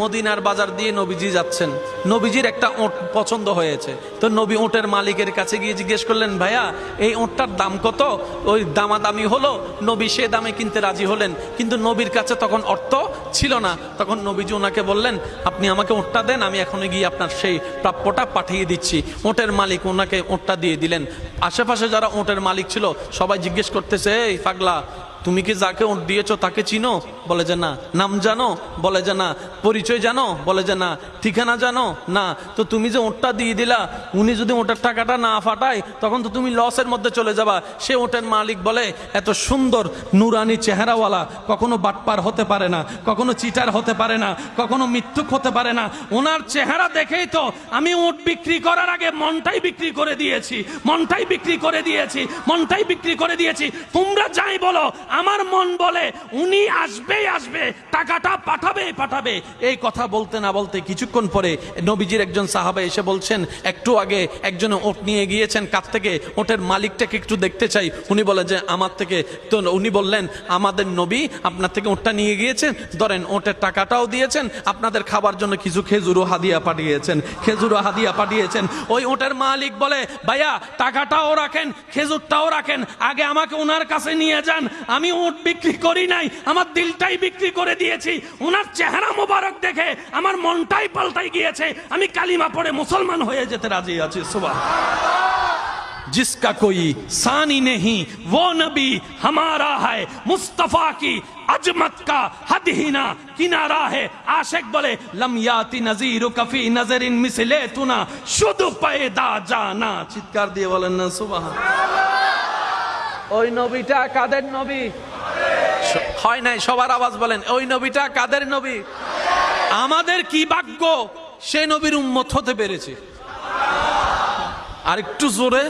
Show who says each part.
Speaker 1: মদিনার বাজার দিয়ে নবীজি যাচ্ছেন, নবীজির একটা ওঁট পছন্দ হয়েছে। তো নবী ওঁটের মালিকের কাছে গিয়ে জিজ্ঞেস করলেন, ভাইয়া এই ওঁটটার দাম কত? ওই দামাদামি হলো, নবী সে দামে কিনতে রাজি হলেন, কিন্তু নবীর কাছে তখন অর্থ ছিল না। তখন নবীজি ওনাকে বললেন, আপনি আমাকে ওঁটটা দেন, আমি এখনই গিয়ে আপনার সেই প্রাপ্যটা পাঠিয়ে দিচ্ছি। ওঁটের মালিক ওনাকে ওঁটটা দিয়ে দিলেন। আশেপাশে যারা ওঁটের মালিক ছিল সবাই জিজ্ঞেস করতেছে, এই পাগলা, তুমি কি যাকে ওঁট দিয়েছো তাকে চিনো? বলে যে না। নাম জানো? বলে যে না। পরিচয় জানো? বলে যে না। ঠিকানা জানো? না। তো তুমি যে ওঁটটা দিয়ে দিলা, উনি যদি ওঁটের টাকাটা না ফাটায় তখন তো তুমি লসের মধ্যে চলে যাবা। সে ওঁটের মালিক বলে, এত সুন্দর নুরানি চেহারাওয়ালা কখনো বাটপার হতে পারে না, কখনো চিটার হতে পারে না, কখনো মিথ্যুক হতে পারে না। ওনার চেহারা দেখেই তো আমি ওঁট বিক্রি করার আগে মনটাই বিক্রি করে দিয়েছি, মনটাই বিক্রি করে দিয়েছি, মনটাই বিক্রি করে দিয়েছি। তোমরা যাই বলো, আমার মন বলে উনি আসবেই আসবে, টাকাটা পাঠাবেই পাঠাবে। এই কথা বলতে না বলতে কিছুক্ষণ পরে নবীজির একজন সাহাবা এসে বলছেন, একটু আগে একজন ওট নিয়ে গিয়েছেন কাছ থেকে, ওটের মালিকটাকে একটু দেখতে চাই। উনি বলে যে আমার থেকে। তো উনি বললেন, আমাদের নবী আপনার থেকে ওটটা নিয়ে গিয়েছেন, ধরেন ওটের টাকাটাও দিয়েছেন, আপনাদের খাবার জন্য কিছু খেজুরও হাদিয়া পাঠিয়েছেন, খেজুরও হাদিয়া পাঠিয়েছেন। ওই ওটের মালিক বলে, ভাইয়া টাকাটাও রাখেন, খেজুরটাও রাখেন, আগে আমাকে ওনার কাছে নিয়ে যান। আমি ওট বিক্রি করি নাই, আমার দিলটাই বিক্রি করে দিয়েছি। ওনার চেহারা মোবারক দেখে আমার মনটাই পাল্টাই গিয়েছে, আমি কালিমা পড়ে মুসলমান হয়ে যেতে রাজি আছি। সুবহানাল্লাহ। जिसका कोई सानी नहीं वो नबी हमारा है, मुस्तफा की अजमत का हद ही ना किनारा है। आशिक बोले, लम याति नजीरु कफी नजरिन मिसले तुना शुद्ध पैदा जाना। চিৎকার দিয়ে বলেন না সুবহানাল্লাহ। ওই নবীটা কাদের নবী? হয় নাই, সবার আওয়াজ বলেন, ওই নবীটা কাদের নবী? আমাদের কি ভাগ্য সে নবীর উম্মত হতে পেরেছে। আর একটু জোরে